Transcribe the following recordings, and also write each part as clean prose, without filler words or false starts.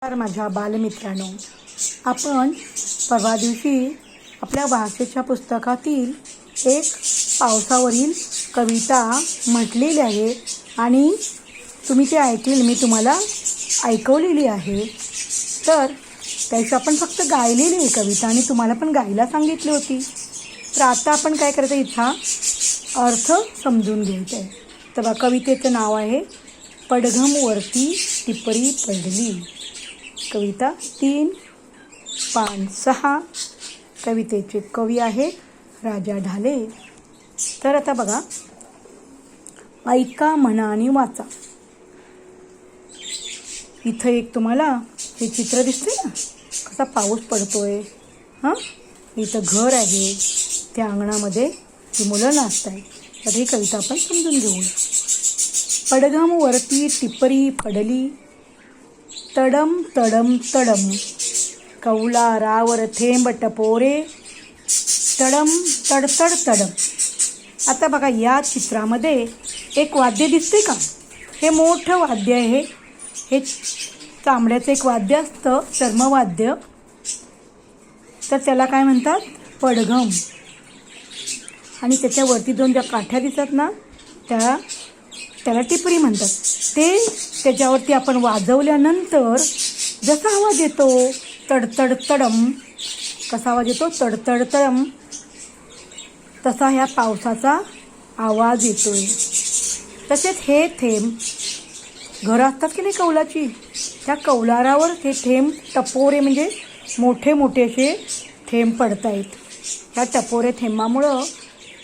नमस्कार माझ्या बालमित्रांनो, आपण परवा दिवशी आपल्या भाषेच्या पुस्तकातील एक पावसावरील कविता म्हटलेली आहे आणि तुम्ही ते ऐकली, मी तुम्हाला ऐकवलेली आहे. तर त्याची आपण फक्त गायलेली आहे कविता आणि तुम्हाला पण गायला सांगितली होती. तर आता आपण काय करायचं, इथं अर्थ समजून घ्यायचा आहे. तर कवितेचं नाव आहे पडघम वरती टिपरी पडली. कविता 3-5-6. कवितेचे कवी आहे राजा ढाले. तर आता बघा, ऐका म्हणा आणि वाचा. इथं एक तुम्हाला हे चित्र दिसते ना, कसा पाऊस पडतोय. इथं घर आहे, त्या अंगणामध्ये ही मुलं नाचत आहेत. तर ही कविता आपण समजून घेऊया. पडघम वरती टिपरी पडली, तडम तडम तडम, कौलारावर थेंब टपोरे, तडम तडतड तडम. आता बघा, या चित्रामध्ये एक वाद्य दिसते का? हे मोठं वाद्य आहे. हे चांबड्याचं एक वाद्य असतं, चर्मवाद्य. तर त्याला काय म्हणतात? पडघम. आणि त्याच्यावरती दोन ज्या काठ्या दिसतात ना, त्याला टिपरी म्हणतात. त्याच्यावरती आपण वाजवल्यानंतर जसा आवाज येतो तडतड तडम, कसा आवाज येतो? तडतड तडम, तसा ह्या पावसाचा आवाज येतोय. तसेच हे थेंब, घरं असतात की नाही कौलाची, त्या कौलारावर हे थेंब टपोरे म्हणजे मोठे मोठे असे थेंब पडत आहेत. ह्या टपोरे थेंबामुळं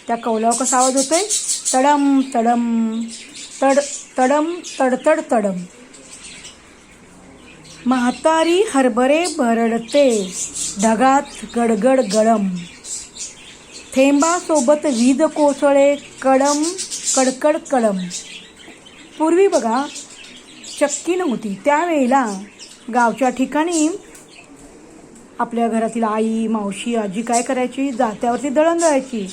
त्या कौलावर कसा आवाज होतोय? तडम तडम, तडम तडतड तडम. म्हातारी हरभरे भरडते, ढगात गडगड गळम, थेंबासोबत वीज कोसळे, कडम कडकड कडम. पूर्वी बघा, चक्की नव्हती. त्यावेळेला गावच्या ठिकाणी आपल्या घरातील आई, मावशी, आजी काय करायची? जात्यावरती दळण दळायची.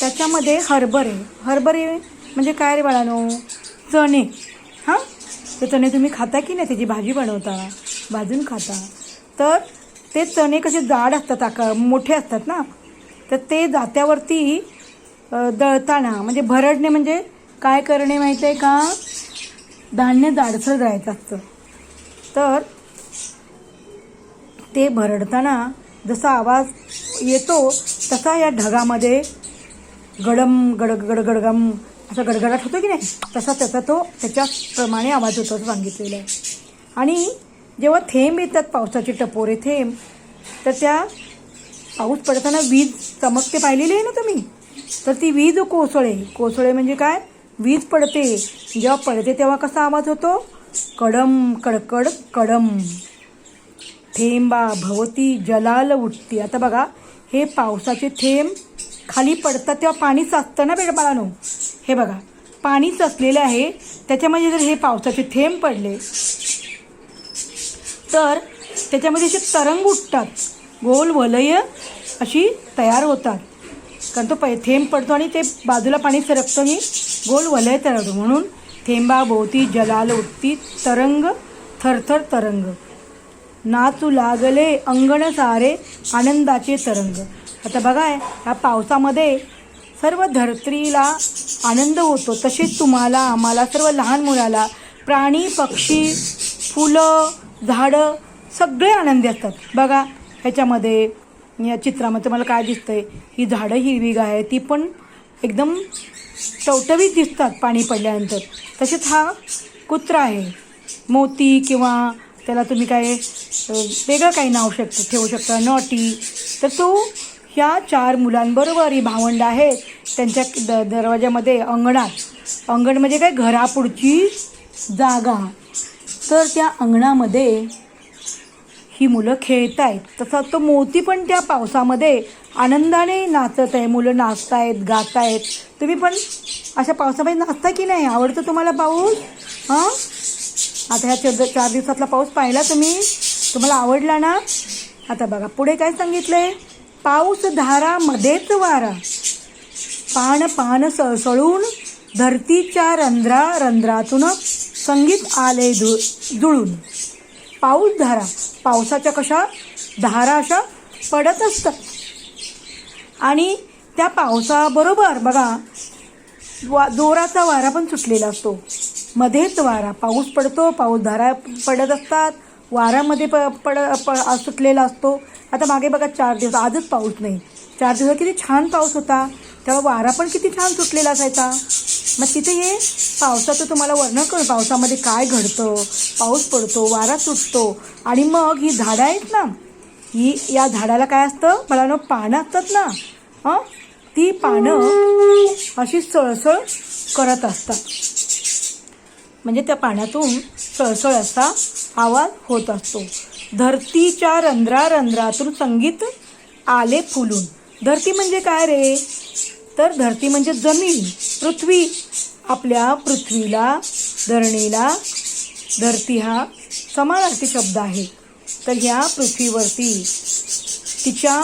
त्याच्यामध्ये हरभरे म्हणजे काय रे बाळानो? चणे. ते चणे तुम्ही खाता की नाही? त्याची भाजी बनवता, भाजून खाता. तर ते चणे कसे जाड असतात, मोठे असतात ना. तर ते जात्यावरती दळताना, म्हणजे भरडणे म्हणजे काय करणे माहिती आहे का? धान्य जाडसर दळायचं असतं. तर ते भरडताना जसा आवाज येतो तसा या ढगामध्ये गडम गडगडगडगम असा गडगडाट होतो की नाही, तसा त्याच्याप्रमाणे आवाज होतो असं सांगितलेलं आहे. आणि जेव्हा थेंब येतात, पावसाचे टपोरे थेंब, तर त्या पाऊस पडताना वीज चमकते, पाहिलेली आहे ना तुम्ही? तर ती वीज कोसळे म्हणजे काय? वीज पडते. जेव्हा पडते तेव्हा कसा आवाज होतो? कडम कडकड कडम. थेंबा भवती जलाल उठती. आता बघा, हे पावसाचे थेंब खाली पडतात तेव्हा पाणी साचतं ना बाळांनो. हे बघा, पाणी साचलेलं आहे. त्याच्यामध्ये जर हे पावसाचे थेंब पडले तर त्याच्यामध्ये असे तरंग उठतात, गोल वलय अशी तयार होतात. कारण तो थेंब पडतो आणि ते बाजूला पाणी सरकतं आणि गोल वलय तयार होतो. म्हणून थेंबाभोवती जलाल उठती, तरंग थरथर तरंग, नाचू लागले अंगण सारे आनंदाचे तरंग. आता बघा, ह्या पावसामध्ये सर्व धरत्रीला आनंद होतो. तसेच तुम्हाला, आम्हाला, सर्व लहान मुलाला, प्राणी, पक्षी, फुलं, झाडं सगळे आनंदी असतात. बघा, ह्याच्यामध्ये या चित्रामध्ये मला काय दिसतंय? ही झाडं हिरवीगार आहे, ती पण एकदम टवटवीत दिसतात पाणी पडल्यानंतर. तसेच हा कुत्रा आहे, मोती, किंवा त्याला तुम्ही काय वेगळं काही नाव ठेवू शकता, नॉटी. तर तो ह्या 4 मुलांबरोबर, ही भावंड आहेत, त्यांच्या दरवाजामध्ये अंगण म्हणजे काय? घरापुढची जागा. तर त्या अंगणामध्ये ही मुलं खेळत आहेत. तसा तो मोती पण त्या पावसामध्ये आनंदाने नाचत आहे. मुलं नाचत आहेत, गात आहेत. तुम्ही पण अशा पावसामध्ये नाचता की नाही? आवडतं तुम्हाला पाऊस? आता ह्या 4 दिवसातला पाऊस पाहिला तुम्हाला आवडला ना? आता बघा, पुढे काय सांगितलंय? पाऊस धारा मध्येच वारा, पान पान सळसळून, धरतीच्या रंध्रातून संगीत आले जुळून. पाऊसधारा, पावसाच्या कशा धारा अशा पडत असतात. आणि त्या पावसाबरोबर बघा जोराचा वारा पण सुटलेला असतो. मध्येच वारा, पाऊस पडतो, पाऊसधारा पडत असतात, वाऱ्यामध्ये सुटलेला असतो. आता मागे बघा 4 दिवस, आजच पाऊस नाही, 4 दिवस किती छान पाऊस होता, तेव्हा वारा पण किती छान सुटलेला असायचा. मग तिथे हे पावसाचं तुम्हाला वर्णन करू, पावसामध्ये काय घडतं, पाऊस पडतो, वारा सुटतो आणि मग ही झाडं आहेत ना, या झाडाला काय असतं मला पानं असतात ना, ती पानं अशी सळसळ करत असतात. म्हणजे त्या पाण्यातून सळसळ असा आवाज होत असतो. धरतीच्या रंध्रारंध्रातून संगीत आले फुलून. धरती म्हणजे काय रे, तर धरती म्हणजे जमीन, पृथ्वी. आपल्या पृथ्वीला, धरणीला धरती हा समानार्थी शब्द आहे. तर ह्या पृथ्वीवरती तिच्या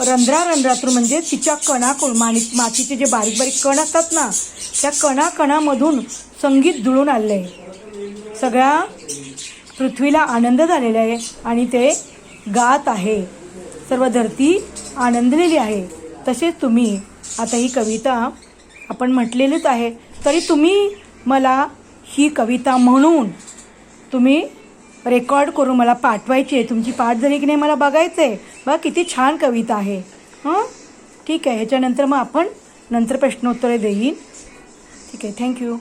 रंध्रारंध्रातून म्हणजे तिच्या कणाकडून, मातीचे जे बारीक बारीक कण असतात ना, त्या कणाकणामधून संगीत जुळून आलेलं आहे. सगळ्या पृथ्वीला आनंद झालेला आहे आणि ते गात आहे. सर्व धरती आनंदलेली आहे. तसेच तुम्ही आता ही कविता आपण म्हटलेलीच आहे, तरी तुम्ही मला ही कविता म्हणून तुम्ही रेकॉर्ड करून मला पाठवायची आहे. तुमची पाठ झाली की नाही मला बघायचं आहे. बघा किती छान कविता आहे. ठीक आहे, ह्याच्यानंतर मग आपण नंतर प्रश्नोत्तरे देईन. ठीक आहे, थँक्यू.